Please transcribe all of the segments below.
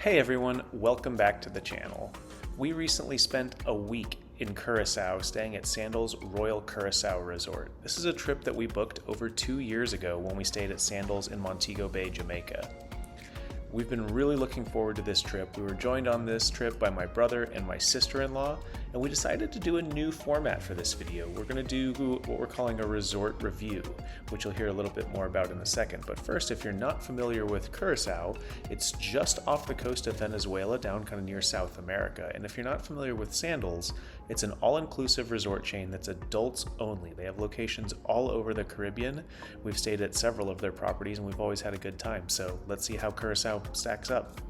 Hey everyone, welcome back to the channel. We recently spent a week in Curacao staying at Sandals Royal Curacao Resort. This is a trip that we booked over 2 years ago when we stayed at Sandals in Montego Bay, Jamaica. We've been really looking forward to this trip. We were joined on this trip by my brother and my sister-in-law, and we decided to do a new format for this video. We're going to do what we're calling a resort review, which you'll hear a little bit more about in a second. But first, if you're not familiar with Curacao, it's just off the coast of Venezuela, down kind of near South America. And if you're not familiar with Sandals, it's an all-inclusive resort chain that's adults only. They have locations all over the Caribbean. We've stayed at several of their properties and we've always had a good time. So let's see how Curacao stacks up.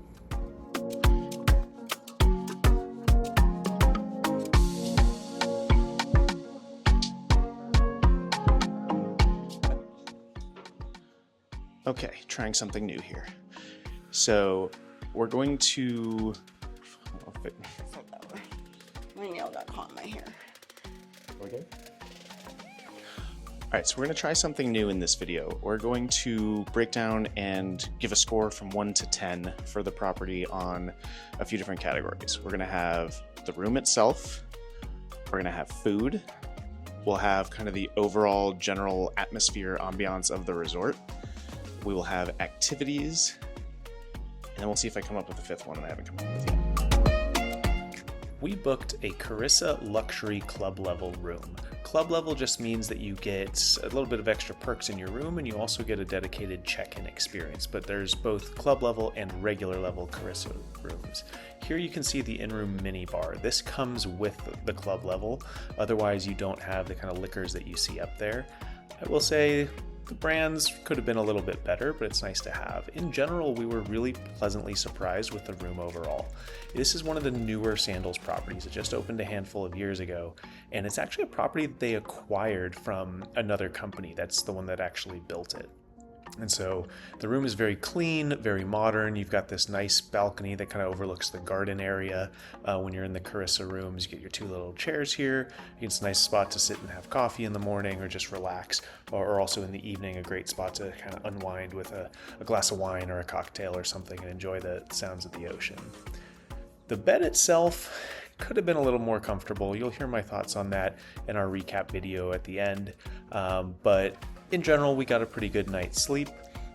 Okay, trying something new here. So we're going to... My nail got caught in my hair. Okay. All right, so we're going to try something new in this video. We're going to break down and give a score from 1 to 10 for the property on a few different categories. We're going to have the room itself, we're going to have food, we'll have kind of the overall general atmosphere, ambiance of the resort, we will have activities, and then we'll see if I come up with a fifth one, and I haven't come up with it yet. We booked a Carissa luxury club level room. Club level just means that you get a little bit of extra perks in your room and you also get a dedicated check-in experience, but there's both club level and regular level Carissa rooms. Here you can see the in-room mini bar. This comes with the club level, otherwise you don't have the kind of liquors that you see up there. I will say the brands could have been a little bit better, but it's nice to have. In general, we were really pleasantly surprised with the room overall. This is one of the newer Sandals properties. It just opened a handful of years ago, and it's actually a property that they acquired from another company. That's the one that actually built it. And so the room is very clean, very modern. You've got this nice balcony that kind of overlooks the garden area. When you're in the Carissa rooms, you get your two little chairs here. It's a nice spot to sit and have coffee in the morning or just relax, or also in the evening, a great spot to kind of unwind with a glass of wine or a cocktail or something and enjoy the sounds of the ocean. The bed itself could have been a little more comfortable. You'll hear my thoughts on that in our recap video at the end. But in general, we got a pretty good night's sleep.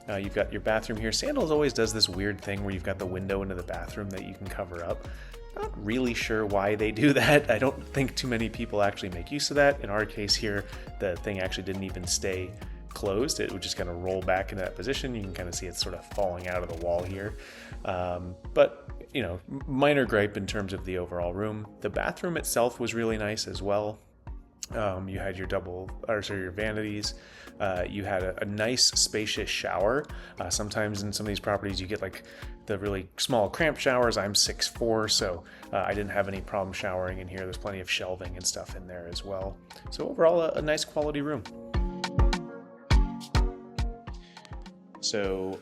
You've got your bathroom here. Sandals always does this weird thing where you've got the window into the bathroom that you can cover up. Not really sure why they do that. I don't think too many people actually make use of that. In our case here, the thing actually didn't even stay closed. It would just kind of roll back into that position. You can kind of see it sort of falling out of the wall here. But you know, minor gripe in terms of the overall room. The bathroom itself was really nice as well. You had your your vanities. You had a nice spacious shower. Sometimes in some of these properties you get like the really small cramped showers. I'm 6'4", so I didn't have any problem showering in here. There's plenty of shelving and stuff in there as well. So overall, a nice quality room. So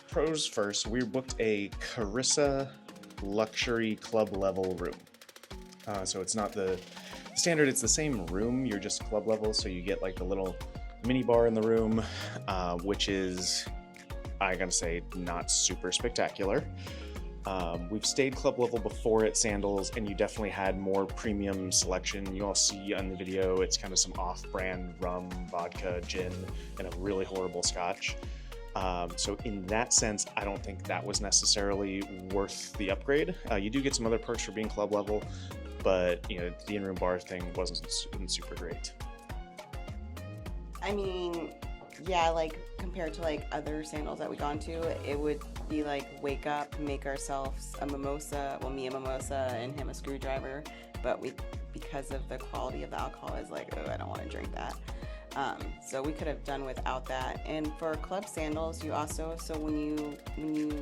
pros first, we booked a Carissa luxury club level room. So it's not the standard, it's the same room, you're just club level, so you get like the little mini bar in the room, which is, I gotta say, not super spectacular. We've stayed club level before at Sandals, and you definitely had more premium selection. You all see on the video, it's kind of some off-brand rum, vodka, gin, and a really horrible scotch. So in that sense, I don't think that was necessarily worth the upgrade. You do get some other perks for being club level, but you know, the in-room bar thing wasn't super great. I mean, yeah, like compared to like other Sandals that we gone to, it would be like wake up, make ourselves a mimosa, well, me a mimosa and him a screwdriver, but because of the quality of the alcohol, is like, oh, I don't want to drink that. So we could have done without that. And for Club Sandals, you also, so when you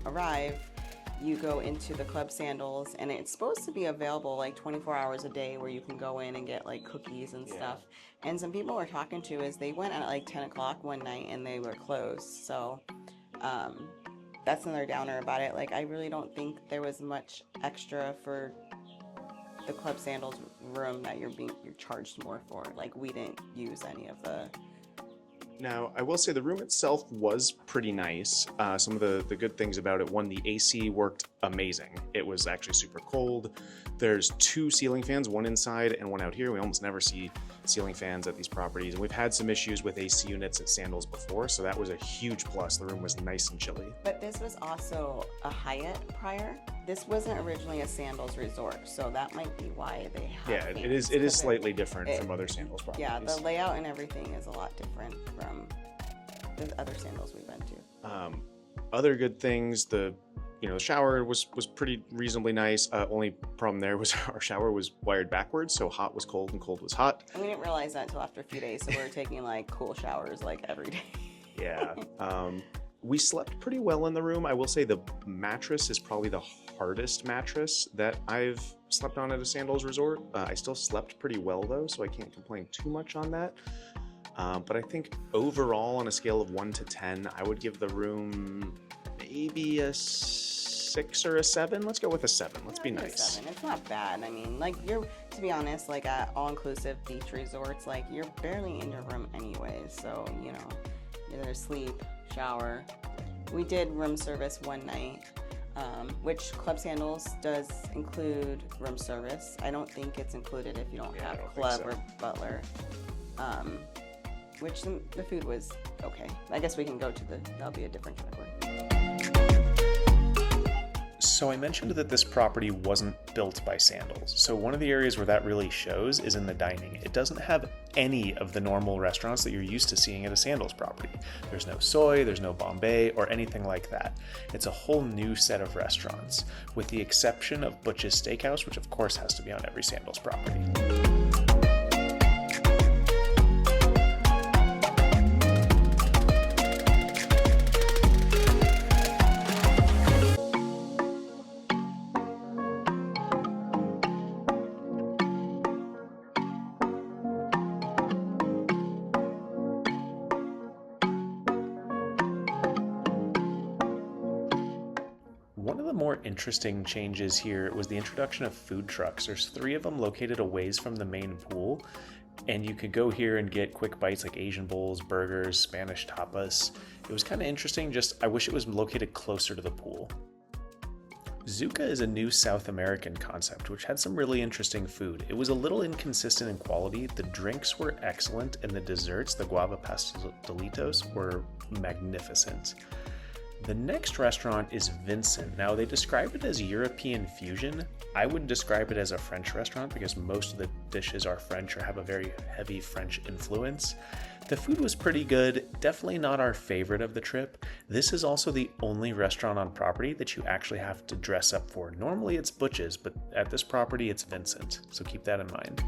arrive, you go into the Club Sandals, and it's supposed to be available like 24 hours a day, where you can go in and get like cookies and stuff. And some people we're talking to is they went at like 10 o'clock one night and they were closed. So that's another downer about it. Like, I really don't think there was much extra for the Club Sandals room that you're charged more for. Like, we didn't use any of the Now, I will say the room itself was pretty nice. Some of the good things about it, one, the AC worked amazing. It was actually super cold. There's 2 ceiling fans, one inside and one out here. We almost never see ceiling fans at these properties. And we've had some issues with AC units at Sandals before, so that was a huge plus. The room was nice and chilly. But this was also a Hyatt prior. This wasn't originally a Sandals resort, so that might be why they have Yeah, it is slightly different from other Sandals properties. Yeah, the layout and everything is a lot different from the other Sandals we've been to. Other good things, the shower was pretty reasonably nice. Only problem there was our shower was wired backwards, so hot was cold and cold was hot. And we didn't realize that until after a few days, so we were taking like cool showers like every day. Yeah. We slept pretty well in the room. I will say the mattress is probably the hardest mattress that I've slept on at a Sandals resort. I still slept pretty well though, so I can't complain too much on that. But I think overall, on a scale of 1 to 10, I would give the room maybe a 6 or a 7. Let's go with a 7. Let's be nice. 7. It's not bad. I mean, like to be honest, like at all-inclusive beach resorts, like you're barely in your room anyways. So you're there to sleep, shower. We did room service one night, which Club Sandals does include room service. I don't think it's included if you don't have club or butler. Which the food was okay. I guess we can go to that'll be a different category. So I mentioned that this property wasn't built by Sandals. So one of the areas where that really shows is in the dining. It doesn't have any of the normal restaurants that you're used to seeing at a Sandals property. There's no soy, there's no Bombay, or anything like that. It's a whole new set of restaurants, with the exception of Butch's Steakhouse, which of course has to be on every Sandals property. One of the more interesting changes here was the introduction of food trucks. There's 3 of them located away from the main pool, and you could go here and get quick bites like Asian bowls, burgers, Spanish tapas. It was kind of interesting, just I wish it was located closer to the pool. Zuka is a new South American concept, which had some really interesting food. It was a little inconsistent in quality. The drinks were excellent, and the desserts, the guava pastelitos, were magnificent. The next restaurant is Vincent. Now, they describe it as European fusion. I would describe it as a French restaurant because most of the dishes are French or have a very heavy French influence. The food was pretty good, definitely not our favorite of the trip. This is also the only restaurant on property that you actually have to dress up for. Normally it's Butch's, but at this property it's Vincent, so keep that in mind.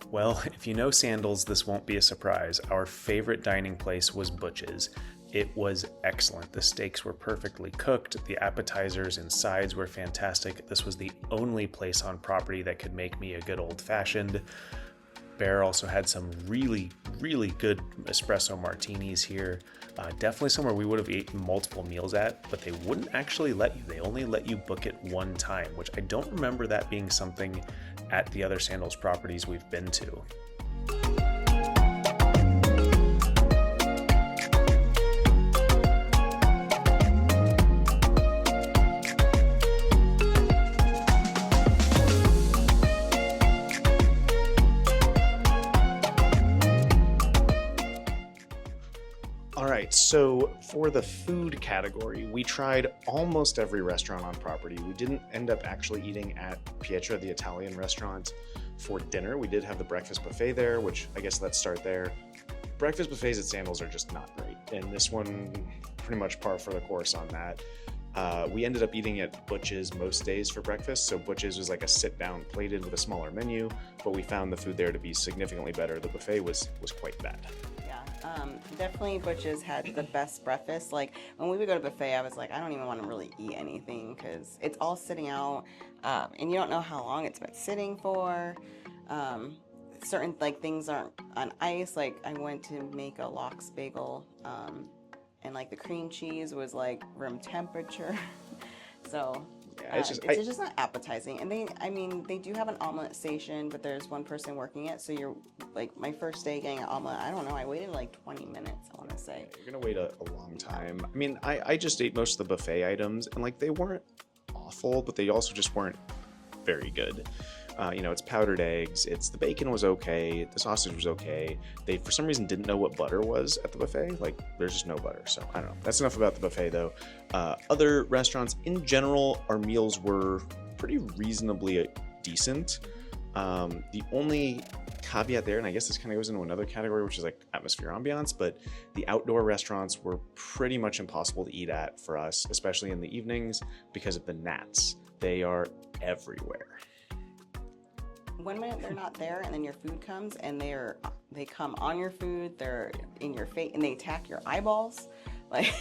Well, if you know Sandals, this won't be a surprise. Our favorite dining place was Butch's. It was excellent. The steaks were perfectly cooked. The appetizers and sides were fantastic. This was the only place on property that could make me a good old-fashioned. Bear also had some really, really good espresso martinis here. Definitely somewhere we would have eaten multiple meals at, but they wouldn't actually let you. They only let you book it one time, which I don't remember that being something at the other Sandals properties we've been to. So for the food category, we tried almost every restaurant on property. We didn't end up actually eating at Pietra, the Italian restaurant, for dinner. We did have the breakfast buffet there, which I guess let's start there. Breakfast buffets at Sandals are just not great, and this one pretty much par for the course on that. We ended up eating at Butch's most days for breakfast, so Butch's was like a sit-down plated with a smaller menu, but we found the food there to be significantly better. The buffet was quite bad. Definitely Butch's had the best breakfast. Like when we would go to buffet, I was like, I don't even want to really eat anything because it's all sitting out, and you don't know how long it's been sitting for. Certain like things aren't on ice. Like I went to make a lox bagel, and like the cream cheese was like room temperature. So Yeah, it's just it's just not appetizing. And they do have an omelet station, but there's one person working it. So you're like, my first day getting an omelet, I don't know, I waited like 20 minutes, I want to say. you're gonna wait a long time. I mean, I just ate most of the buffet items, and like they weren't awful, but they also just weren't very good. It's powdered eggs. The bacon was okay. The sausage was okay. They, for some reason, didn't know what butter was at the buffet. Like, there's just no butter. So, I don't know. That's enough about the buffet, though. Other restaurants, in general, our meals were pretty reasonably decent. The only caveat there, and I guess this kind of goes into another category, which is like atmosphere ambiance, but the outdoor restaurants were pretty much impossible to eat at for us, especially in the evenings, because of the gnats. They are everywhere. One minute they're not there, and then your food comes, and they come on your food. They're in your face, and they attack your eyeballs. Like,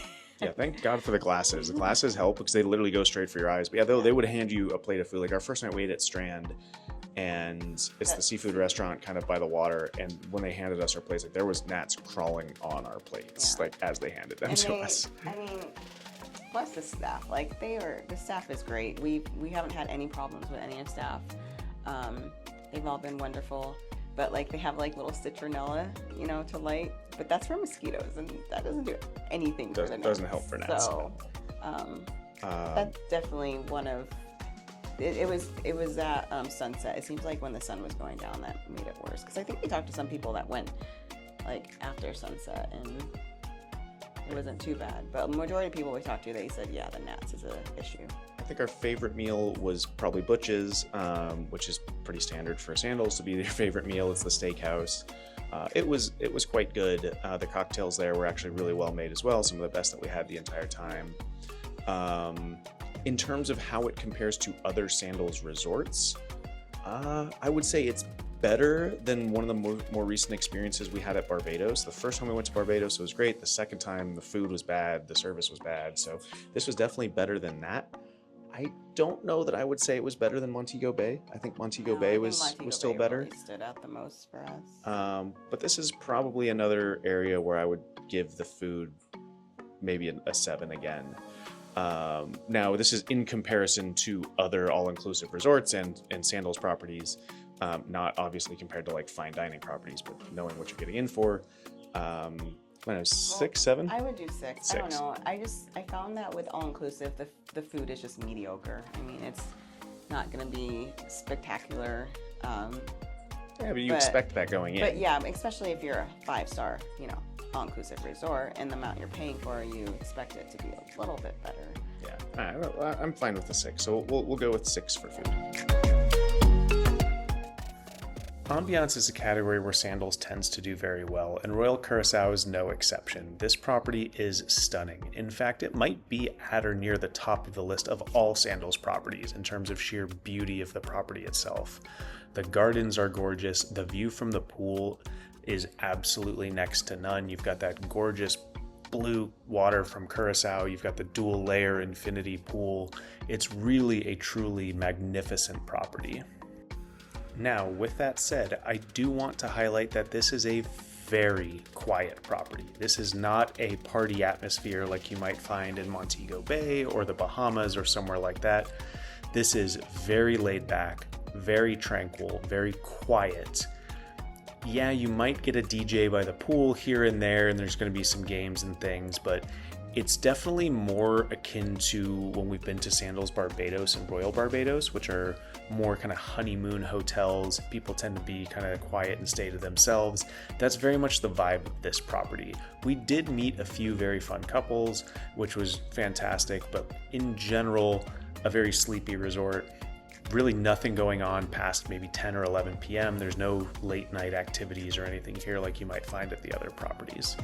yeah, thank God for the glasses. The glasses help because they literally go straight for your eyes. But yeah, they would hand you a plate of food. Like our first night we ate at Strand, and it's the seafood restaurant kind of by the water. And when they handed us our plates, like there was gnats crawling on our plates, like as they handed them to us. I mean, plus the staff. Like the staff is great. We haven't had any problems with any of staff. They've all been wonderful, but like they have like little citronella, to light, but that's for mosquitoes, and that doesn't do anything for the gnats. Doesn't help for gnats. So, that's definitely one of. It was at sunset. It seems like when the sun was going down, that made it worse. Because I think we talked to some people that went like after sunset, and it wasn't too bad. But the majority of people we talked to, they said, yeah, the gnats is an issue. I think our favorite meal was probably Butch's, which is pretty standard for Sandals to be their favorite meal. It's the steakhouse. It was quite good. The cocktails there were actually really well made as well. Some of the best that we had the entire time. In terms of how it compares to other Sandals resorts, I would say it's better than one of the more recent experiences we had at Barbados. The first time we went to Barbados, it was great. The second time, the food was bad, the service was bad. So this was definitely better than that. I don't know that I would say it was better than Montego Bay. I think Montego Bay was still better. Really stood out the most for us. But this is probably another area where I would give the food maybe a 7 again. Now, this is in comparison to other all-inclusive resorts and Sandals properties, not obviously compared to like fine dining properties, but knowing what you're getting in for. I don't know, 6, 7? I would do 6. I don't know. I found that with all-inclusive, the food is just mediocre. I mean, it's not going to be spectacular. Yeah, but you expect that going in. But yeah, especially if you're a 5-star, all-inclusive resort, and the amount you're paying for, you expect it to be a little bit better. Yeah, I'm fine with the 6, so we'll go with 6 for food. Ambience is a category where Sandals tends to do very well, and Royal Curacao is no exception. This property is stunning. In fact, it might be at or near the top of the list of all Sandals properties in terms of sheer beauty of the property itself. The gardens are gorgeous. The view from the pool is absolutely next to none. You've got that gorgeous blue water from Curacao. You've got the dual layer infinity pool. It's really a truly magnificent property. Now, with that said, I do want to highlight that this is a very quiet property. This is not a party atmosphere like you might find in Montego Bay or the Bahamas or somewhere like that. This is very laid back, very tranquil, very quiet. Yeah, you might get a DJ by the pool here and there, and there's going to be some games and things, but it's definitely more akin to when we've been to Sandals Barbados and Royal Barbados, which are more kind of honeymoon hotels. People tend to be kind of quiet and stay to themselves. That's very much the vibe of this property. We did meet a few very fun couples, which was fantastic, but in general, a very sleepy resort. Really nothing going on past maybe 10 or 11 p.m. There's no late night activities or anything here like you might find at the other properties.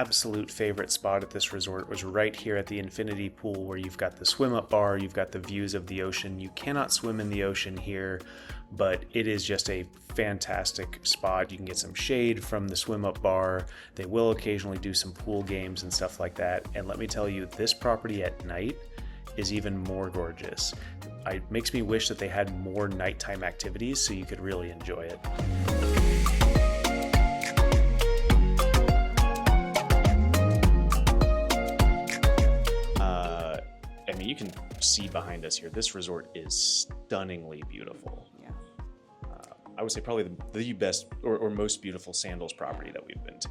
absolute favorite spot at this resort was right here at the infinity pool, where you've got the swim up bar, you've got the views of the ocean. You cannot swim in the ocean here, but it is just a fantastic spot. You can get some shade from the swim up bar. They will occasionally do some pool games and stuff like that. And let me tell you, this property at night is even more gorgeous. It makes me wish that they had more nighttime activities so you could really enjoy it. I mean, you can see behind us here, this resort is stunningly beautiful. Yeah. I would say probably the best or most beautiful Sandals property that we've been to.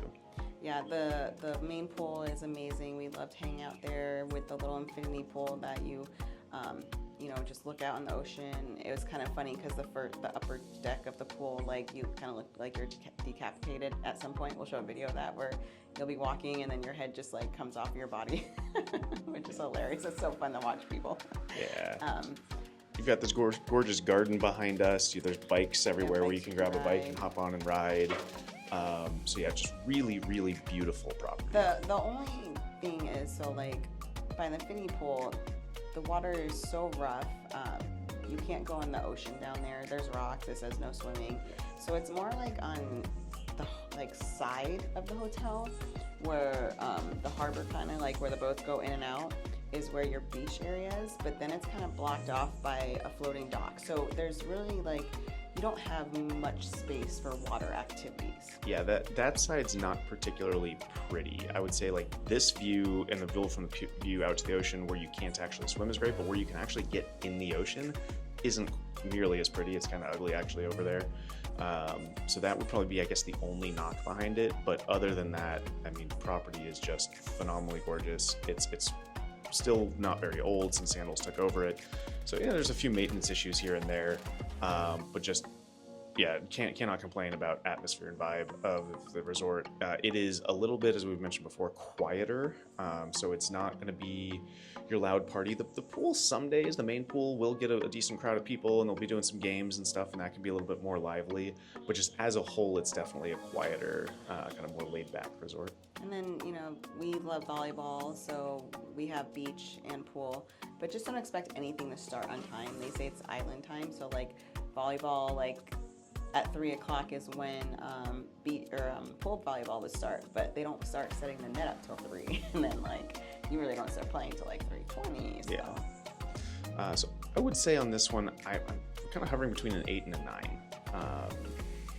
Yeah, the main pool is amazing. We loved hanging out there with the little infinity pool that you just look out on the ocean. It was kind of funny because the upper deck of the pool, like, you kind of look like you're decapitated at some point. We'll show a video of that where you'll be walking and then your head just like comes off your body, which is hilarious. It's so fun to watch people. Yeah. You've got this gorgeous garden behind us. There's bikes everywhere where you can grab a bike and hop on and ride. So yeah, just really, really beautiful property. The only thing is, so like by the infinity pool, the water is so rough. You can't go in the ocean down there. There's rocks. It says no swimming. So it's more like on the side of the hotel, where the harbor, kind of like where the boats go in and out, is where your beach area is. But then it's kind of blocked off by a floating dock. So there's really you don't have much space for water activities. Yeah, that side's not particularly pretty. I would say like this view and the view from the view out to the ocean where you can't actually swim is great, but where you can actually get in the ocean isn't nearly as pretty. It's kind of ugly actually over there. So that would probably be, I guess, the only knock behind it. But other than that, I mean, the property is just phenomenally gorgeous. It's still not very old since Sandals took over it. So yeah, there's a few maintenance issues here and there, but just yeah, cannot complain about atmosphere and vibe of the resort. It is a little bit, as we've mentioned before, quieter, so it's not going to be your loud party. The pool, some days, the main pool will get a decent crowd of people, and they'll be doing some games and stuff, and that can be a little bit more lively. But just as a whole, it's definitely a quieter, kind of more laid-back resort. And then, we love volleyball, so we have beach and pool, but just don't expect anything to start on time. They say it's island time, so like volleyball, at 3 o'clock is when pool volleyball would start, but they don't start setting the net up till 3, and then you really don't start playing till 3:20. So. Yeah. So I would say on this one, I'm kind of hovering between an 8 and a 9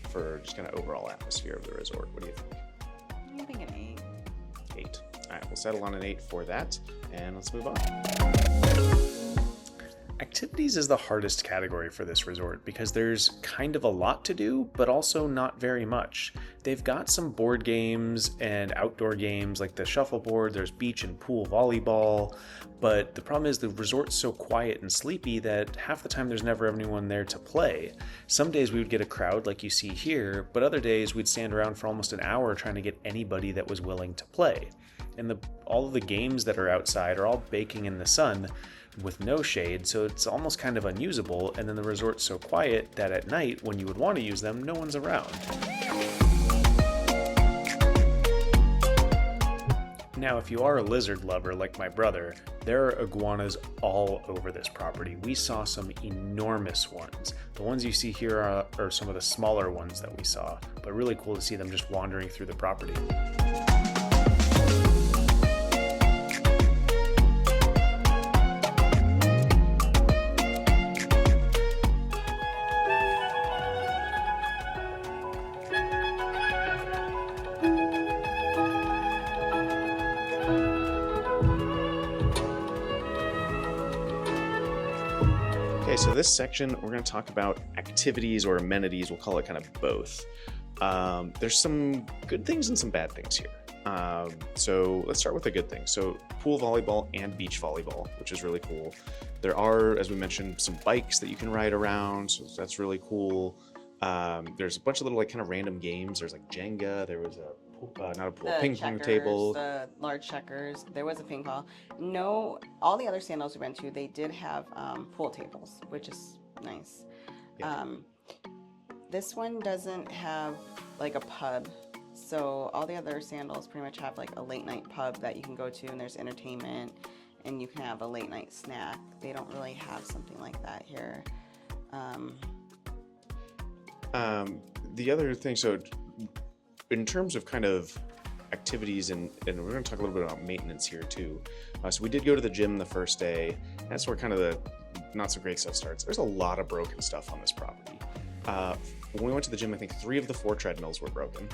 for just kind of overall atmosphere of the resort. What do you think? I'm thinking 8. 8. All right, we'll settle on an 8 for that, and let's move on. Activities is the hardest category for this resort because there's kind of a lot to do, but also not very much. They've got some board games and outdoor games like the shuffleboard, there's beach and pool volleyball, but the problem is the resort's so quiet and sleepy that half the time there's never anyone there to play. Some days we would get a crowd like you see here, but other days we'd stand around for almost an hour trying to get anybody that was willing to play. And all of the games that are outside are all baking in the sun with no shade, so it's almost kind of unusable, and then the resort's so quiet that at night, when you would want to use them, no one's around. Now, if you are a lizard lover like my brother, there are iguanas all over this property. We saw some enormous ones. The ones you see here are some of the smaller ones that we saw, but really cool to see them just wandering through the property. Okay, so this section, we're going to talk about activities or amenities. We'll call it kind of both. There's some good things and some bad things here. So let's start with the good things. So pool volleyball and beach volleyball, which is really cool. There are, as we mentioned, some bikes that you can ride around, so that's really cool. There's a bunch of little kind of random games. There's like Jenga. There was ping pong table. The large checkers. There was a ping pong. No, all the other Sandals we went to, they did have pool tables, which is nice. Yeah. This one doesn't have like a pub So all the other Sandals pretty much have like a late night pub that you can go to, and there's entertainment, and you can have a late night snack. They don't really have something like that here. The other thing, so in terms of kind of activities, and we're going to talk a little bit about maintenance here too. So we did go to the gym the first day. That's where kind of the not so great stuff starts. There's a lot of broken stuff on this property. When we went to the gym, I think 3 of the 4 treadmills were broken.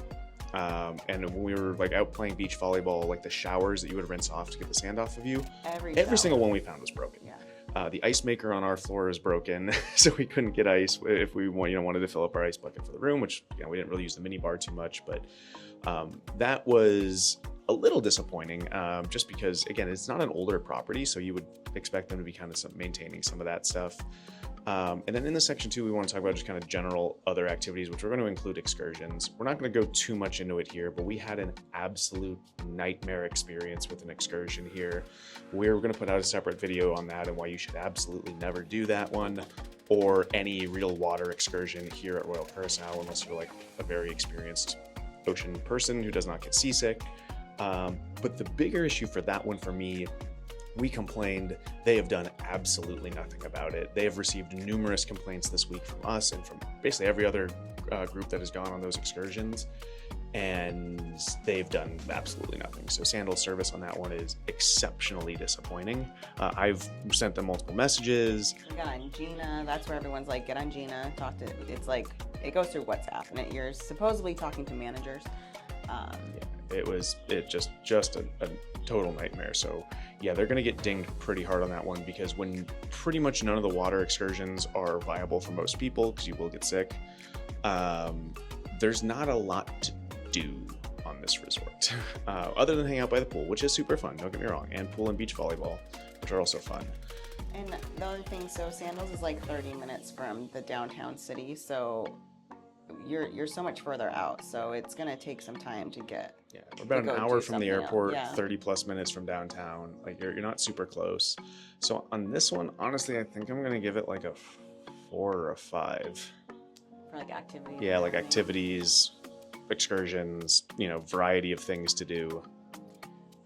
And when we were like out playing beach volleyball, like the showers that you would rinse off to get the sand off of you, every single one we found was broken. Yeah. The ice maker on our floor is broken, so we couldn't get ice if we wanted to fill up our ice bucket for the room, which we didn't really use the mini bar too much, but that was a little disappointing, just because again, it's not an older property, so you would expect them to be kind of maintaining some of that stuff. And then in the section 2, we want to talk about just kind of general other activities, which we're going to include excursions. We're not going to go too much into it here, but we had an absolute nightmare experience with an excursion here. We're going to put out a separate video on that and why you should absolutely never do that one, or any real water excursion here at Royal Curacao, unless you're like a very experienced ocean person who does not get seasick. But the bigger issue for that one for me, we complained. They have done absolutely nothing about it. They have received numerous complaints this week from us and from basically every other group that has gone on those excursions, and they've done absolutely nothing. So Sandals service on that one is exceptionally disappointing. I've sent them multiple messages. We got on Gina. That's where everyone's like, get on Gina, talk to. It's like it goes through WhatsApp, and you're supposedly talking to managers. It was just a total nightmare. So yeah, they're going to get dinged pretty hard on that one, because when pretty much none of the water excursions are viable for most people, because you will get sick, there's not a lot to do on this resort other than hang out by the pool, which is super fun, don't get me wrong, and pool and beach volleyball, which are also fun. And the other thing, so Sandals is like 30 minutes from the downtown city, so you're so much further out, so it's gonna take some time to get. Yeah, we're about an hour from the airport, else. Yeah. 30 plus minutes from downtown. Like you're not super close. So on this one, honestly, I think I'm gonna give it like a 4 or a 5. For like activities. Yeah, like activities, excursions, variety of things to do.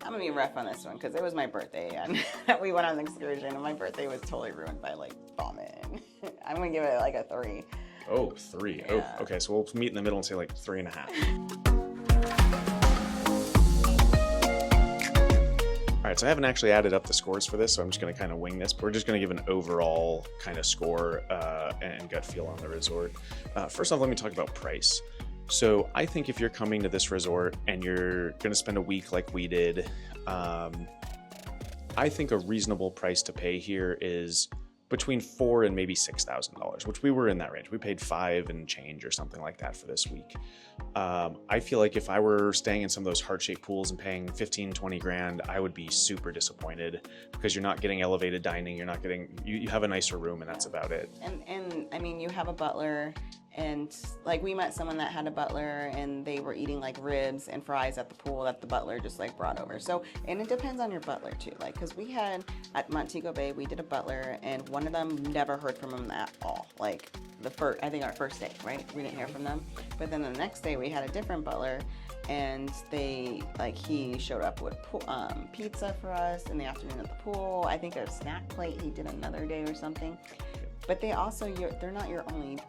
I'm gonna be rough on this one because it was my birthday and we went on an excursion, and my birthday was totally ruined by like vomiting. I'm gonna give it like a 3. Oh, 3. Yeah. Oh, okay. So we'll meet in the middle and say like 3.5. All right, so I haven't actually added up the scores for this, so I'm just going to kind of wing this. But we're just going to give an overall kind of score and gut feel on the resort. First off, let me talk about price. So I think if you're coming to this resort and you're going to spend a week like we did, I think a reasonable price to pay here is between $4,000 and maybe $6,000, which we were in that range. We paid $5,000 and change or something like that for this week. I feel like if I were staying in some of those heart-shaped pools and paying 15, 20 grand, I would be super disappointed, because you're not getting elevated dining. You're not getting, you have a nicer room, and that's about it. And I mean, you have a butler, and like we met someone that had a butler, and they were eating like ribs and fries at the pool that the butler just like brought over. So, and it depends on your butler too. Like, cause we had at Montego Bay, we did a butler, and one of them never heard from him at all. Like I think our first day, right? We didn't hear from them. But then the next day we had a different butler, and he showed up with pizza for us in the afternoon at the pool. I think a snack plate he did another day or something. But they also, they're not your only.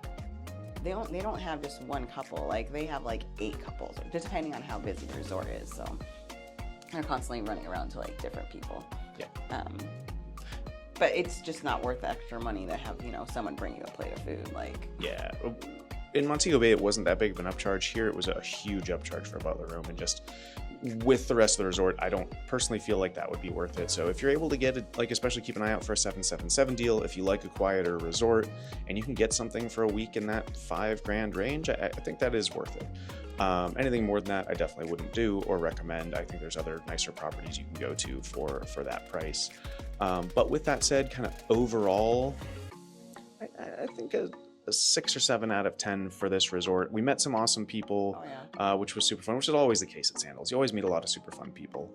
They don't have just one couple. Like they have like 8 couples, just depending on how busy the resort is. So they're constantly running around to like different people. Yeah. But it's just not worth the extra money to have someone bring you a plate of food. Like Yeah. In Montego Bay, it wasn't that big of an upcharge. Here, it was a huge upcharge for a butler room, and just with the rest of the resort, I don't personally feel like that would be worth it. So if you're able to get it, like especially keep an eye out for a 777 deal, if you like a quieter resort and you can get something for a week in that $5,000 range, I think that is worth it. Anything more than that, I definitely wouldn't do or recommend. I think there's other nicer properties you can go to for that price. But with that said, kind of overall, I think a 6 or 7 out of 10 for this resort. We met some awesome people, which was super fun, which is always the case at Sandals. You always meet a lot of super fun people.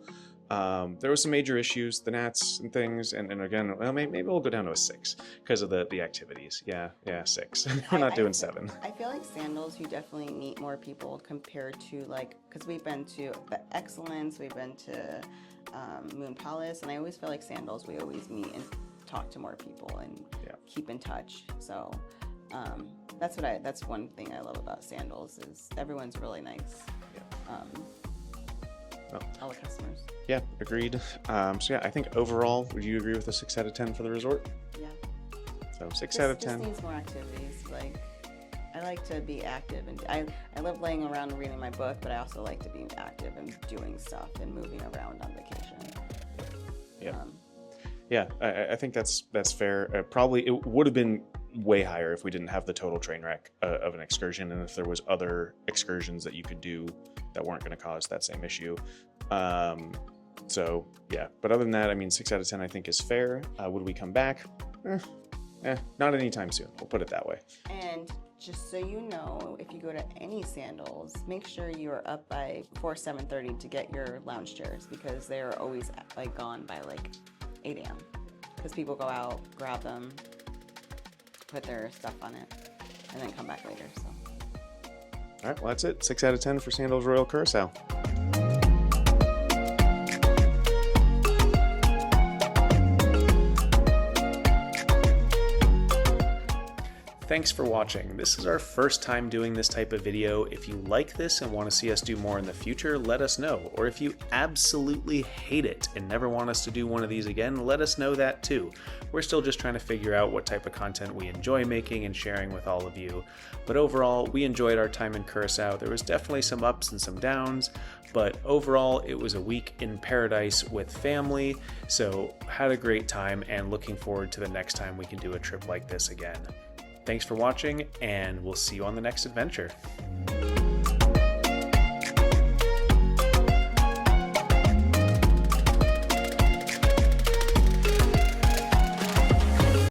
There was some major issues, the gnats and things, and again, well, maybe we'll go down to a 6 because of the activities. Yeah, 6. We're not doing 7. I feel like Sandals, you definitely meet more people compared to like, because we've been to the Excellence, we've been to Moon Palace, and I always feel like Sandals, we always meet and talk to more people and keep in touch. So that's one thing I love about Sandals is everyone's really nice. All the customers. Yeah, agreed. So yeah, I think overall, would you agree with a 6 out of 10 for the resort? Yeah. So 6 out of 10. This needs more activities. Like, I like to be active, and I love laying around and reading my book, but I also like to be active and doing stuff and moving around on vacation. Yeah. I think that's fair. Probably it would have been way higher if we didn't have the total train wreck of an excursion, and if there was other excursions that you could do that weren't going to cause that same issue. So yeah, but other than that, I mean, 6 out of 10 I think is fair. Would we come back? Not anytime soon. We'll put it that way. And just so you know, if you go to any Sandals, make sure you are up by before 7:30 to get your lounge chairs, because they're always like gone by like 8 a.m. because people go out, grab them, put their stuff on it, and then come back later. So. All right, well, that's it. 6 out of 10 for Sandals Royal Curacao. Thanks for watching. This is our first time doing this type of video. If you like this and want to see us do more in the future, let us know. Or if you absolutely hate it and never want us to do one of these again, let us know that too. We're still just trying to figure out what type of content we enjoy making and sharing with all of you. But overall, we enjoyed our time in Curacao. There was definitely some ups and some downs, but overall it was a week in paradise with family. So had a great time and looking forward to the next time we can do a trip like this again. Thanks for watching, and we'll see you on the next adventure.